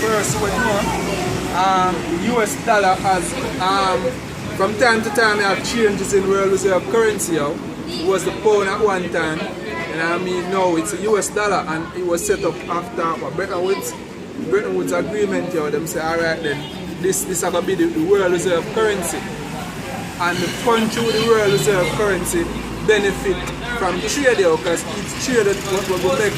first, what the US dollar has, from time to time, you have changes in world reserve currency. It was the pound at one time, and I mean now it's a US dollar, and it was set up after Bretton Woods agreement. Them say, all right then, this is going to be the world reserve currency, and the country with the world reserve currency benefit from trade because each trade that what we make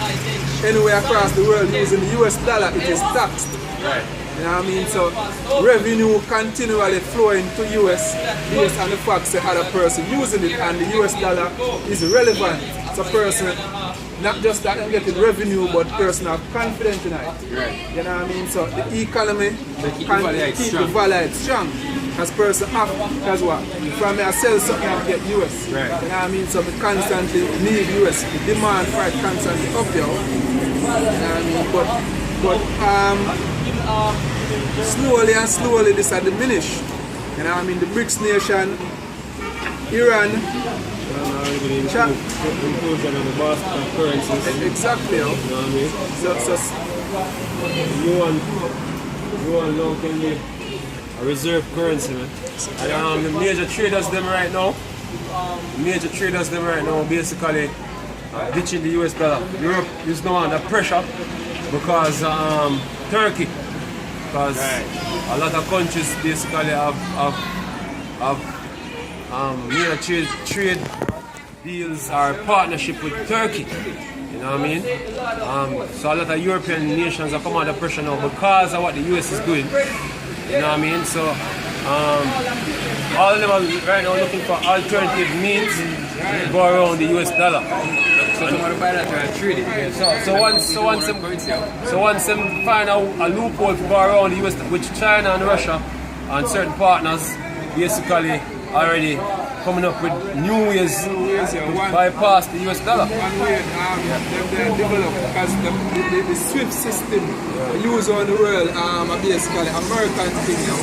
anywhere across the world using the US dollar, it is taxed. Right. You know what I mean? So revenue continually flowing to US based on the fact that other person using it, and the US dollar is relevant. It's a person, not just that they're getting revenue, but person have confidence in it. Right. You know what I mean? So the economy keep the value strong. As person have, because what? From me I sell something I get US. Right. You know what I mean? So we constantly need US. The demand for it constantly up there. You know what I mean? But slowly and slowly this has diminished. You know what I mean? The BRICS nation, Iran, Inclusion of the basket of currencies. exactly. You know what I mean? You want now can be a reserve currency, man. And the major traders them right now, basically ditching the US dollar. Europe is now under pressure because Turkey, because a lot of countries basically have major trade deals or partnership with Turkey. You know what I mean? So a lot of European nations are coming under pressure now because of what the US is doing. You know what I mean? So all of them are right now looking for alternative means to go around the US dollar. So once them find out a loophole to go around the US, which China and Russia and certain partners basically already coming up with new ways to bypass the US dollar. One way they develop because the SWIFT system used on the world are basically American thing now.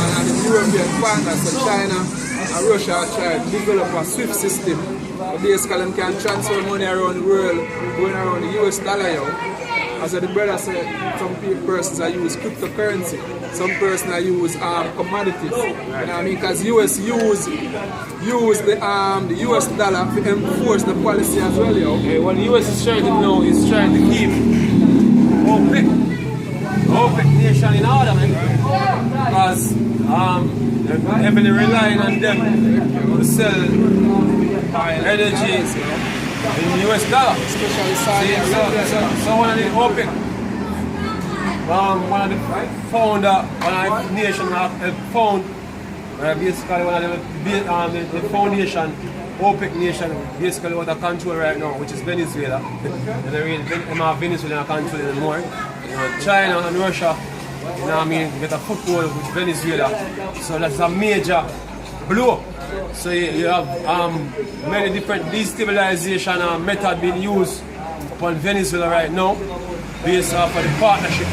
And the European partners, so China and Russia are trying to develop a SWIFT system. Basically they can transfer money around the world, going around the US dollar. As the brother said, some persons are use cryptocurrency, some persons are use commodities. You know what I mean? Because US use the US dollar to enforce the policy as well. Okay, what the US is trying to do is trying to keep OPEC nation in order, man. Because they're heavily relying on them to sell energy in the US dollar. Especially Saudi. So one of the OPEC, one of the nation have found basically one of the foundation OPEC nation basically what they control right now, which is Venezuela. And they have Venezuela control anymore. You know, China and Russia, you know what I mean, get a foothold with Venezuela. So that's a major blow. So you have many different destabilization method being used upon Venezuela right now, based off of the partnership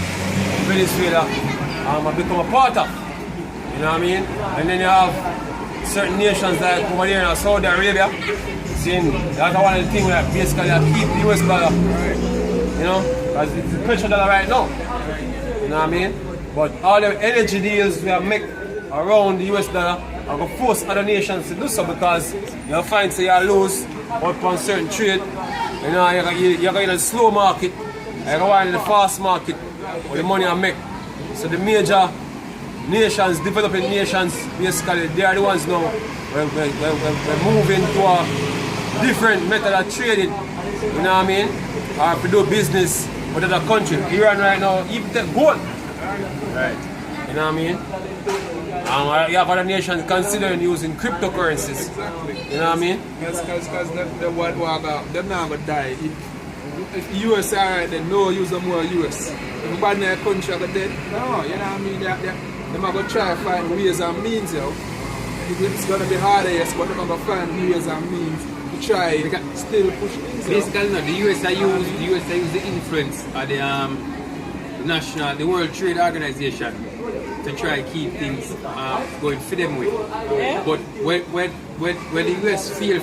Venezuela have become a part of. You know what I mean? And then you have certain nations like over there in Saudi Arabia, saying that's one of the things that basically keep the US dollar. You know, because it's the pressure dollar right now. You know what I mean? But all the energy deals we have make around the US dollar are going to force other nations to do so, because you'll find say you lose upon certain trade. You know, you're going in a slow market, you're going in the fast market where the money are make. So the major nations, developing nations, basically they are the ones now we're moving to a different method of trading. You know what I mean? Or to do business with other countries. Iran right now even take gold. Right. You know what I mean? You have other nations considering using cryptocurrencies. Exactly. You know what I mean? Because they're not going to die. If the US are right, then no use them more US. If bad in their country are dead, no, you know what I mean? They're going to try to find ways and means, yo. It's going to be harder, yes, but they're going to find ways and means to try to still push things. Basically, no, the US use the influence of the World Trade Organization to try to keep things going for them way. Yeah. But when the US feel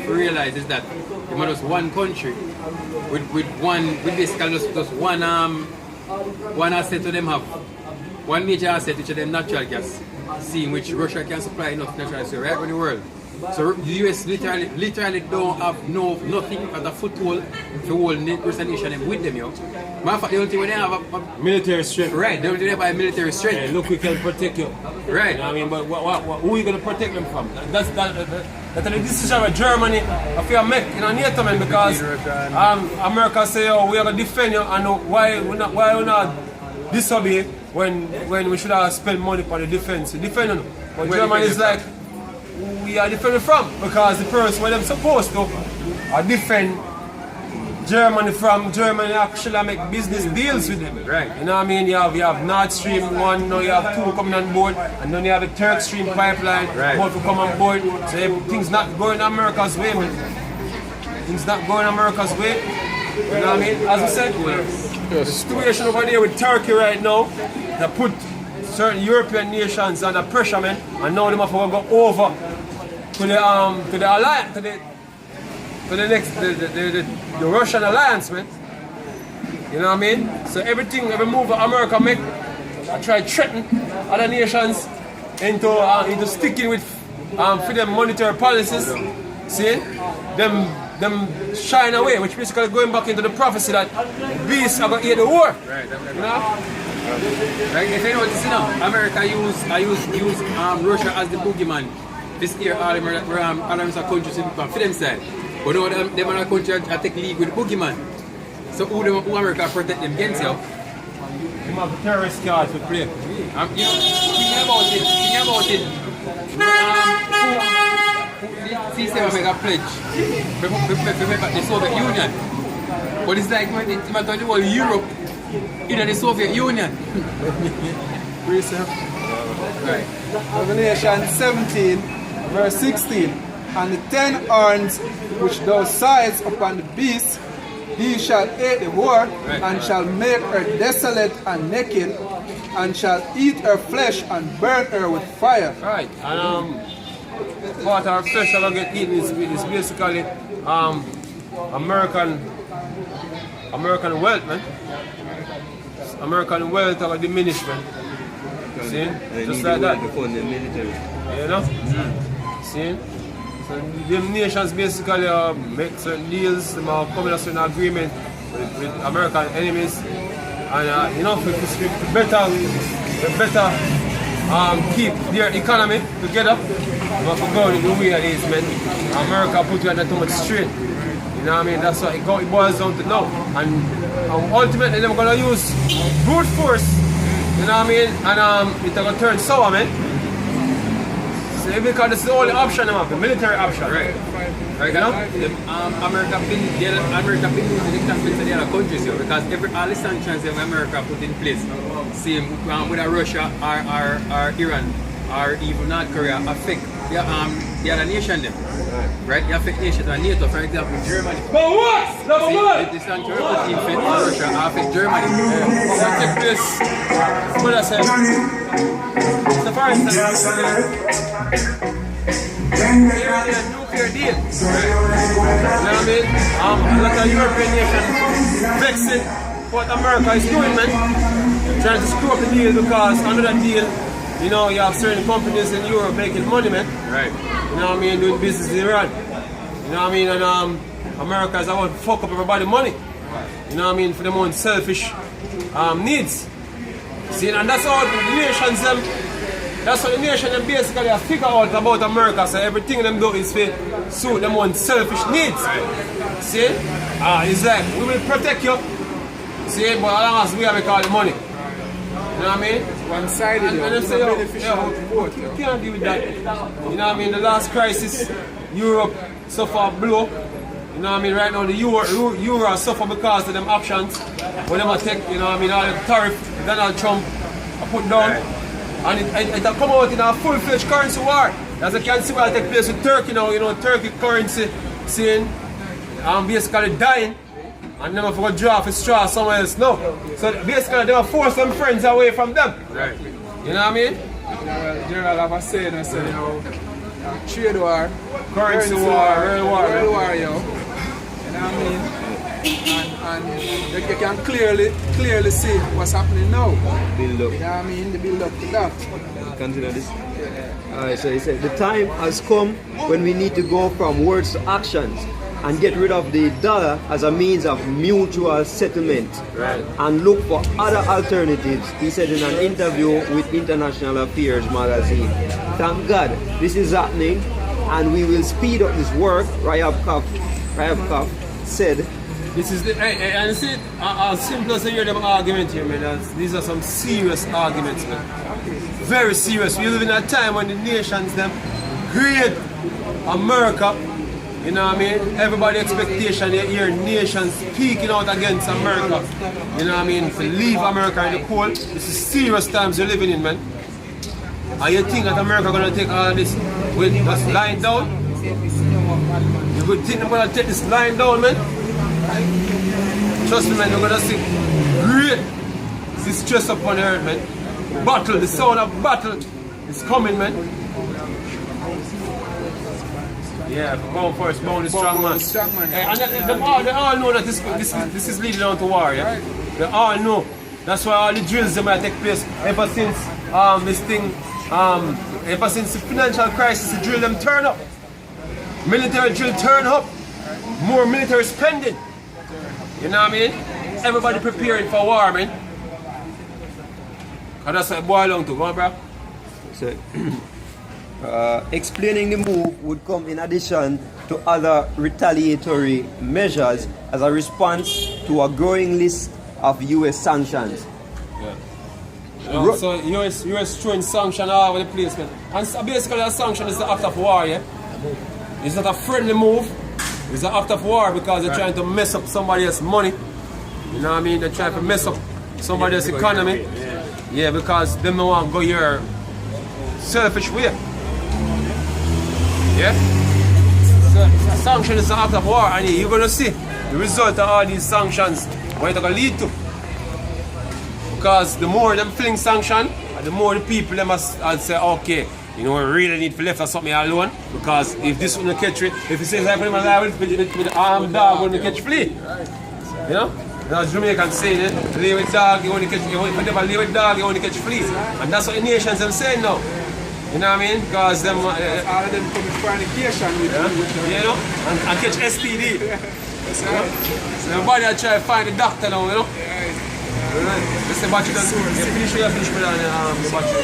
realize is that there was one country with basically just one one asset to them have, one major asset which is them natural gas, seeing which Russia can supply enough natural gas right around the world. So the US literally don't have nothing but a foothold for whole Western nation with them, yo. Matter of fact, the only thing when they have a military strength. right, the only thing they have a military strength. Yeah, look, we can protect you. Right. You know what I mean? But who are you going to protect them from? That's the decision with Germany if you make in a NATO, man, because America say, oh, we are going to defend you, and why we not disobey when we should have spent money for the defense. Defend you. But Germany is like, we are defending from, because the person where them supposed to defend Germany from. Germany actually make business deals with them. Right. You know what I mean? You have Nord Stream 1, now you have 2 coming on board, and then you have the Turk Stream pipeline about to come on board. So things not going America's way, man. Things not going America's way. You know what I mean? As I said, the situation over there with Turkey right now, they put certain European nations under pressure, man, and now they have to go over to the alliance, to the next, the Russian alliance, man. You know what I mean? So every move that America make, I try to threaten other nations into sticking with for them monetary policies. See, them shying away, which basically going back into the prophecy that beasts are gonna eat the war. Right. You know? Right, if you notice, you know, America use Russia as the boogeyman to scare all them other countries for themselves. But now them other countries are take league with the boogeyman. So who America protect them against you? They have the terrorist cards to play. You know, thinking about it. See, they make a pledge for the Soviet Union. But it's like when it's about the whole Europe in the Soviet Union. Right. Revelation 17, verse 16. And the 10 horns which thou sighest upon the beast, he shall eat the whore, and shall make her desolate and naked, and shall eat her flesh and burn her with fire. Right. And part of our flesh that get eaten is basically American wealth, man. American wealth are diminishment. See? Just like that. You know? See? So the nations basically make certain deals, they are coming to certain agreement with American enemies. And you know, to better keep their economy together, they have to go the way it is, man. America put you under too much strain. You know what I mean? That's what it boils down to now. And ultimately, they're going to use brute force. You know what I mean? And it's going to turn sour, man. So because it's the only option, the military option. Right. You know? America been using the conflict of the other countries here, because all the sanctions that America put in place, same with Russia or Iran or even North Korea, affect the other nation them. Right? You affect nations and NATO, for example, Germany. But what? Number one! The sanctions put in place Russia affect Germany. What take place? What I said? So for instance, nuclear deal. Right? You know what I mean? A lot of European nations vexing what America is doing, man. Trying to screw up the deal because under that deal, you know, you have certain companies in Europe making money, man. Right. You know what I mean? Doing business in Iran. You know what I mean? And America is about to fuck up everybody's money. You know what I mean? For their own selfish needs. See, and that's all the nations them. That's what the nation them basically have figured out about America. So everything them do is to suit them own selfish needs. Right. See? It's like we will protect you. See, but as long as we have all the money. You know what I mean? One-sided, and they say, you can't deal with that. You know what I mean? The last crisis, Europe suffered a blow. You know what I mean? Right now, the Euro suffer because of them actions. When they take, you know what I mean, all the tariff Donald Trump put down. And it come out in a full-fledged currency war. As you can see what take place with Turkey now, you know, Turkey currency seeing basically dying. And never forgot draw for straw somewhere else. No. So basically they will force them friends away from them. Right. You know what I mean? General have a saying, I said, you know, trade war, Currency war, world war, yo. You know what I mean? and you can clearly see what's happening now. Build up. You know what I mean? The build up to that. Consider this. Alright, so he said the time has come when we need to go from words to actions and get rid of the dollar as a means of mutual settlement, Right. and look for other alternatives, he said in an interview with International Affairs magazine. Thank God this is happening and we will speed up this work, Ryabkov said. This is the, and you see, as simple as you hear them argument here, man, these are some serious arguments, man. Very serious. We live in a time when the nations, them, create America, you know what I mean? Everybody expectation, you hear nations speaking out against America, you know what I mean? To leave America in the cold. This is serious times you're living in, man. And you think that America gonna take all this with us lying down? You would think they're gonna take this lying down, man? Trust me, man, you're gonna see great distress upon the earth, man. Battle, the sound of battle is coming, man. Yeah, bound first, bound is strong, man. And they all know that this is leading on to war, yeah? They all know. That's why all the drills that might take place ever since this thing, ever since the financial crisis, the drill them turn up. Military drill turn up. More military spending. You know what I mean? Everybody preparing for war, man. And that's what it boils down to, go on, bro. So, explaining the move would come in addition to other retaliatory measures as a response to a growing list of US sanctions. Yeah. You know, so US throwing sanctions all over the place, man. And so basically a sanction is the act of war, yeah? It's not a friendly move. It's an act of war because they're trying to mess up somebody else's money. You know what I mean? They're trying to mess up somebody else's economy. Yeah, because they don't want to go your selfish way. Yeah? So, sanction is an act of war, and you're going to see the result of all these sanctions, what it's going to lead to. Because the more them fling sanction, the more the people them will say, okay, you know, we really need to left or something alone. Because if this wouldn't catch it, if it says like when I'm with the armed dog, wouldn't catch flea. You know? As Jamaicans saying it, lay with dog, you only catch, if you never lay with dog, you only catch fleas. And that's what the nations are saying now. You know what I mean? Because them All of them come fornication with you know, and catch STD. That's right. So everybody are trying to find a doctor now, you know? This is the battery done. Finish with the battery.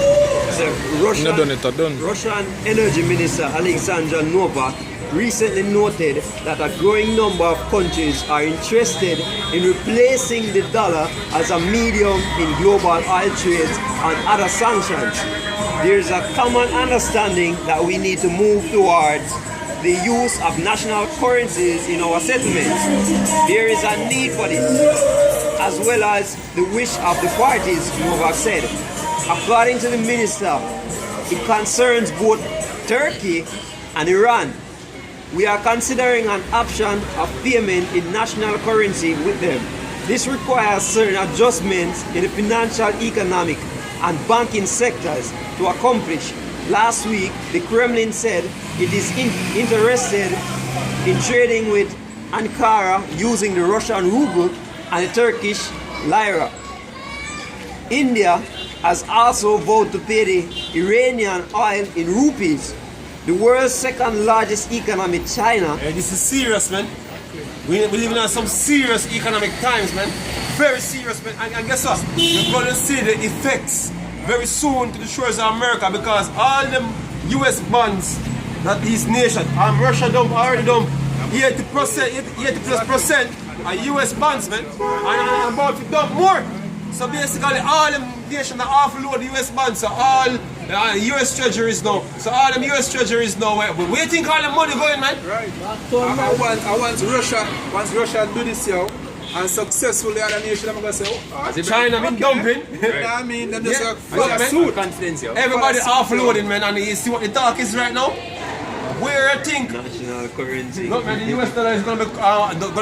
Russian Energy Minister Alexander Novak recently noted that a growing number of countries are interested in replacing the dollar as a medium in global oil trades and other sanctions. There is a common understanding that we need to move towards the use of national currencies in our settlements. There is a need for this, as well as the wish of the parties, Novak said. According to the minister, it concerns both Turkey and Iran. We are considering an option of payment in national currency with them. This requires certain adjustments in the financial, economic, and banking sectors to accomplish. Last week, the Kremlin said it is interested in trading with Ankara using the Russian ruble and the Turkish lira. India has also vowed to pay the Iranian oil in rupees. The world's second largest economy, China. Hey, this is serious, man. We live in some serious economic times, man. Very serious, man. And guess what? You're going to see the effects very soon to the shores of America because all them US bonds that these nations, Russia already done 80% are US bonds, man. And about to dump more. So basically all them nations are offload the US bonds. So all US treasuries now. So all them US treasuries now. Where do you think all the money going, man? Right. I want Russia do this, yo. And successfully other nations, I'm going to say, oh, China been dumping. You know what I mean? Them just Confidence, yo. Everybody offloading, man, and you see what the talk is right now? Where you think? National currency. Look, man, the US dollar is gonna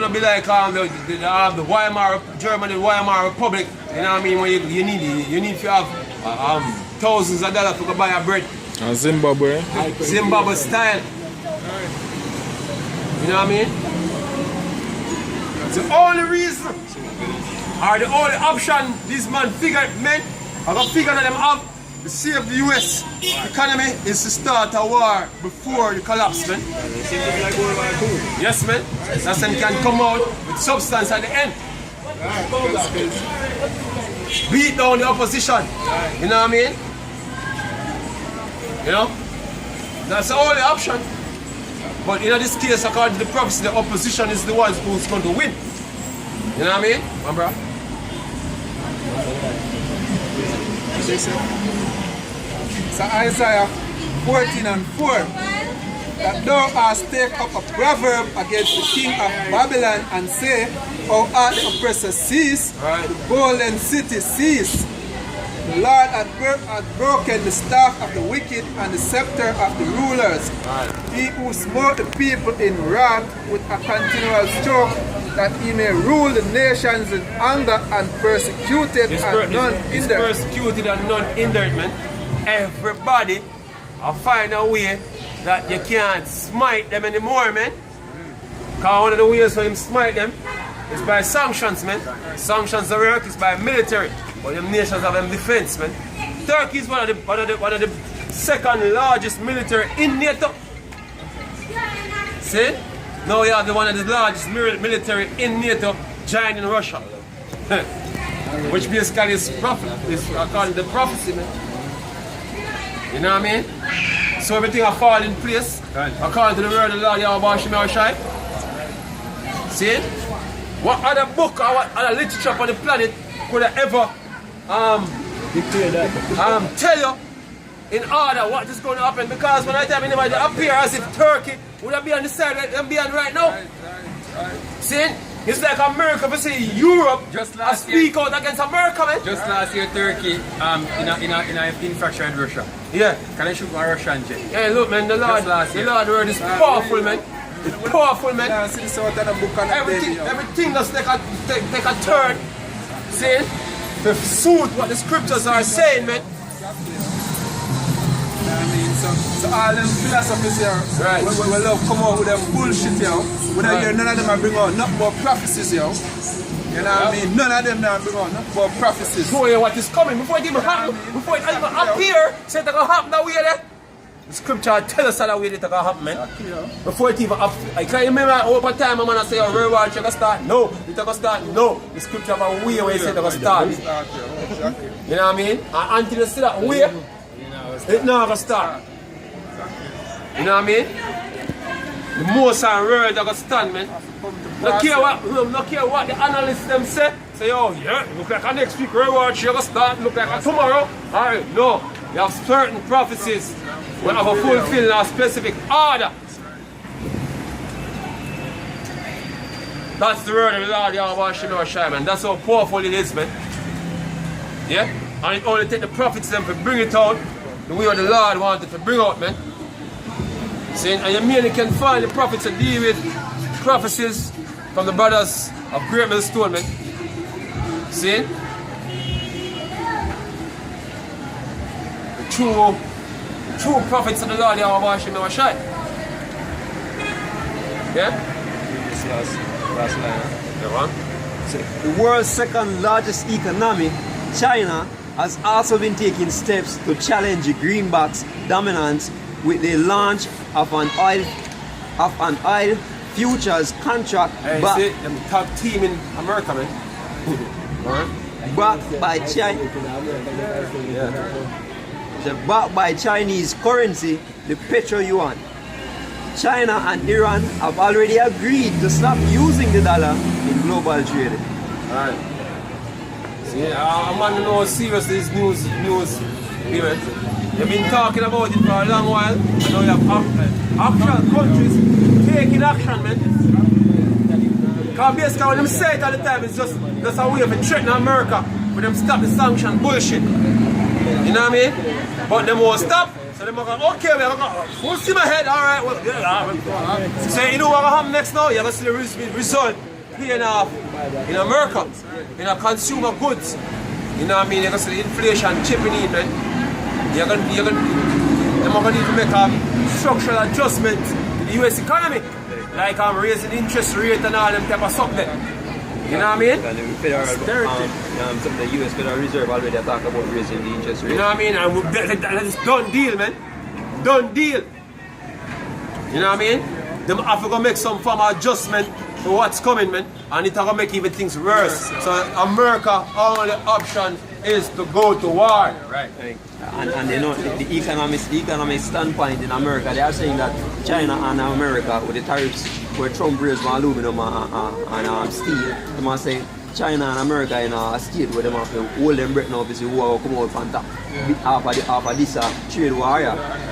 be like the Weimar, Germany, Weimar Republic. You know what I mean? When you need to have thousands of dollars to go buy a bread. Zimbabwe. Zimbabwe style. You know what I mean? The only reason, or the only option these men are gonna figure that them have to save the US economy is to start a war before the collapse, man. Yes, man. That's when can come out with substance at the end. Beat down the opposition. You know what I mean? You know? That's the only option. But in this case, according to the prophecy, the opposition is the ones who's going to win. You know what I mean? My bro? So Isaiah 14:4. That thou hast take up a proverb against the king of Babylon and say, how art the oppressor cease, the golden city cease. The Lord had broken the staff of the wicked and the scepter of the rulers. He who smote the people in wrath with a continual stroke, that he may rule the nations in anger and persecuted and none hindered. Persecuted and none hindered, man. Everybody will find a way that you can't smite them anymore, man. Because one of the ways for him smite them is by sanctions, man. Sanctions are work is by military. But them nations have them defense, man. Turkey is one of the second largest military in NATO. See? Now you have one of the largest military in NATO joining Russia. Which basically is according to the prophecy, man. You know what I mean? So everything will fall in place according to the word of the Lord Yahweh Shai. See? What other book or what other literature on the planet could have ever tell you in order what is going to happen? Because when I tell anybody to appear as if Turkey would have been on the side that them be on right now. See? It's like America, but see Europe just speak out against America, man. Just last year, Turkey in a infraction in Russia. Yeah. Can I shoot my Russian jet? Hey, look, man, the Lord word is powerful, man. It's powerful, man. Everything does take a turn. See? To suit what the scriptures are saying, man. I mean, so all them philosophies here, right. we love come out with them bullshit, yo. We don't hear none of them are bring out nothing but prophecies, yo. You know what I mean? None of them now bring out nothing but prophecies. Show you what is coming before it even happen, before it even appear. Say it's gonna happen that way there. The scripture tell us that way it's gonna happen, man. Before it even happen. I can't remember over time, man, I say, oh, real watch, you're gonna start. No, it's gonna start. No, the scripture have a way where it says it's gonna start. You know what I mean? And until you see that way, it's not gonna start. You know what I mean? The most and world are gonna stand, man. No care what the analysts them say. Say, oh yeah, look like a next week rewatch, you're gonna start, look like a tomorrow. Alright, no. You have certain prophecies will have a fulfill a specific order. That's the word of the Lord Yahweh Shai, man. That's how powerful it is, man. Yeah? And it only take the prophets them to bring it out the way the Lord wanted to bring out, man. See? And you merely can find the prophets to deal with prophecies from the brothers of Great Millstone, man. See? The true prophets of the Lord Yahweh Shai. Yeah? Last line. So, the world's second largest economy, China, has also been taking steps to challenge the greenback's dominance with the launch of an oil futures contract top team in America, man. backed by China. Backed by Chinese currency, the petro yuan. China and Iran have already agreed to stop using the dollar in global trade. Alright. See, I'm not know how serious this news event. They've been talking about it for a long while, and now you have actual countries taking action, man. Because basically when them say it all the time, it's just a way of threatening America for them stop the sanction bullshit. You know what I mean? But them won't stop. So they're going, okay, we're going to full steam ahead, alright. Well, yeah. So you know what's going to happen next now? You're going to see the result paying off in America, in our consumer goods. You know what I mean? You're going to see the inflation chipping in, man. They're going to need to make a structural adjustment to the US economy. Like raising interest rate and all them type of something. You know what I mean? And the federal, the US Federal Reserve already talk about raising the interest rate. You know what I mean? And that is done deal, man. Done deal. You know what I mean? Them have to go make some form of adjustment for what's coming, man. And it's going to make even things worse. So America, only option is to go to war. Right. And you know, the economic standpoint in America, they are saying that China and America, with the tariffs where Trump raised on aluminum and steel, they must say China and America in a state where they have to hold them breath now because the war will come out from top after this trade war,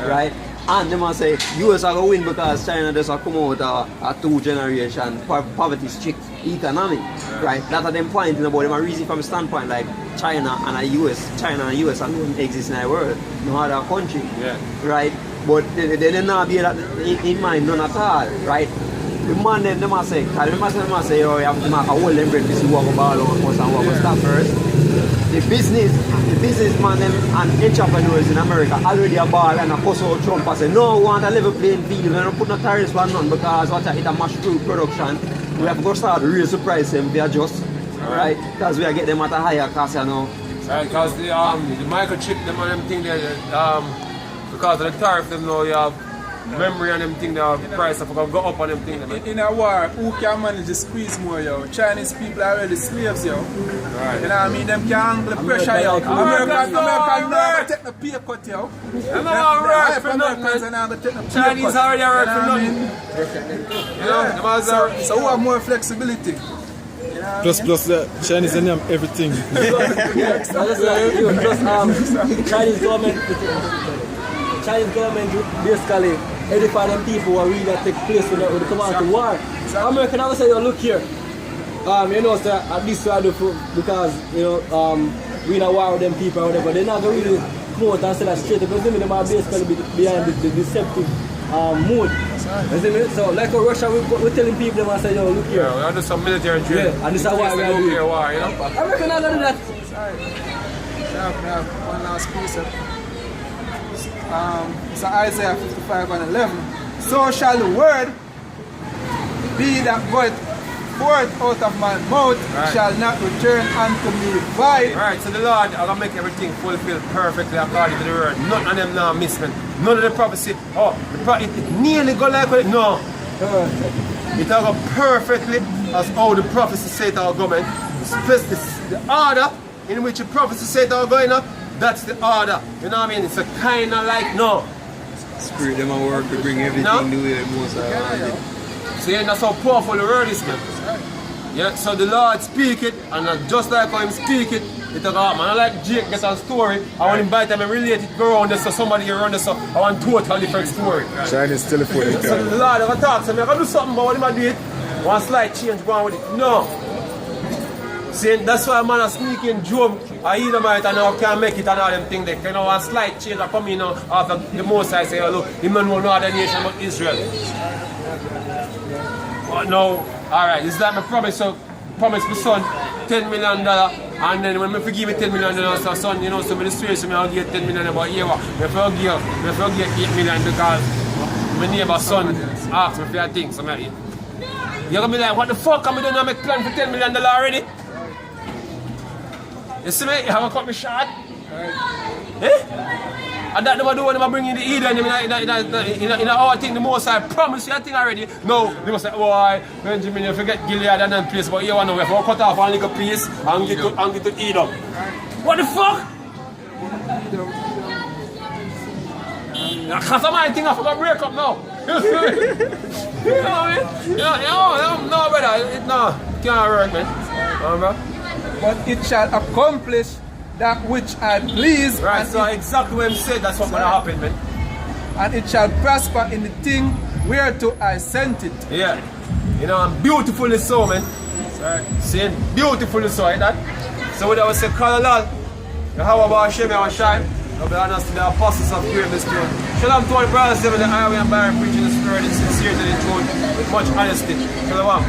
right? And they must say US are going to win because China just come out a two-generation poverty-strict economy, right? That's them pointing about them. I reason from a standpoint like China and US alone exist in the world, no other country, right? But they did not be that in mind, none at all, right? The man them must say, oh, you have to hold them breath to walk about and walk stop first. The businessman and entrepreneurs in America already a ball and a post out Trump and say, no, we want a level playing field, we don't put no tariffs on none because what it's a mash through production. We have to go start to raise the price and be adjust, right? Because we are getting them at a higher cost, you know. Right, because the microchip, them and them thing there, because of the tariff, them know you have memory and them thing, the price of go up on them thing. In a war, who can manage the squeeze more, yo? Chinese people are already slaves, yo. Right. You know what I mean? Them can handle the pressure, yo. American now take the pay cut, yo. Chinese already work for nothing. You know, so who have more flexibility? Plus the Chinese and them everything. Chinese government basically edify them people who are really that take place when they come out to war. So American always say, yo, look here. You know, so at least I do because you know we in a war with them people or whatever. They're not gonna really come out and say that straight because them are basically behind the deceptive mood. So like in Russia, we're telling people them and say, yo, look here. Yeah, we have to do some military drill. Yeah, and this is why we are doing nuclear war, you know? American not doing that. Sorry. We have one last piece of so Isaiah 55 and 11. So shall the word be that goeth forth out of my mouth, shall not return unto me void. Right, so the Lord is going to make everything fulfilled perfectly according to the word. None of them now miss, man. None of the prophecy, it nearly go like it. No. It will go perfectly as how the prophecy said it will go, man. The order in which the prophecy said it will go, you know, that's the order. You know what I mean? It's a kind of like, no. Spirit them and work to bring everything the way it most See, that's how powerful the word is, man. Yeah, so the Lord speak it, and just like how him speak it, it'll go up, man. I like Jake get a story, I want him by time and relate it, go around this, so somebody around this, so I want total different story. Chinese telephone. So the Lord will talk to me, I can do something, but what am I do it? One slight change, go on with it. No. See, that's why man is sneaking Job, I eat them out and now can't make it and all them things. They you know, one slight change I come in now after the most I say, oh, look, he man know no other nation but Israel. But no, alright, this is like my promise, so promise my son $10 million, and then when I forgive me $10 million, so son, you know, so many stories, so I'll get $10 million, but yeah, I forgive $8 million because my neighbor's son asked me for a thing, so I'm like, you're gonna be like, what the fuck am I doing? I make plan for $10 million already? You see me? You haven't cut me short? Eh? And that never do when I bring in the Eden in our thing, the most I promise you that thing already. No, they must say, oh, Benjamin, you forget Gilead and then place, but you want to know if I cut off one little piece and get to Edom. What the fuck? Because of my thing, I forgot to break up now. You see me? You know what I mean? No, brother, it can't work, man. Remember? But it shall accomplish that which I please. Right, so exactly what he said, that's what's going to happen, man. And it shall prosper in the thing whereto I sent it. Yeah. You know, and beautifully so, man. Sorry. See, beautifully so, like that. So what I was saying, Colonel, how about Hashem and Shine? I'll be honest to the apostles of greatness to you. Shalom to all the brothers in the highway and barren preaching the spirit in sincerity and truth with much honesty. Shalom.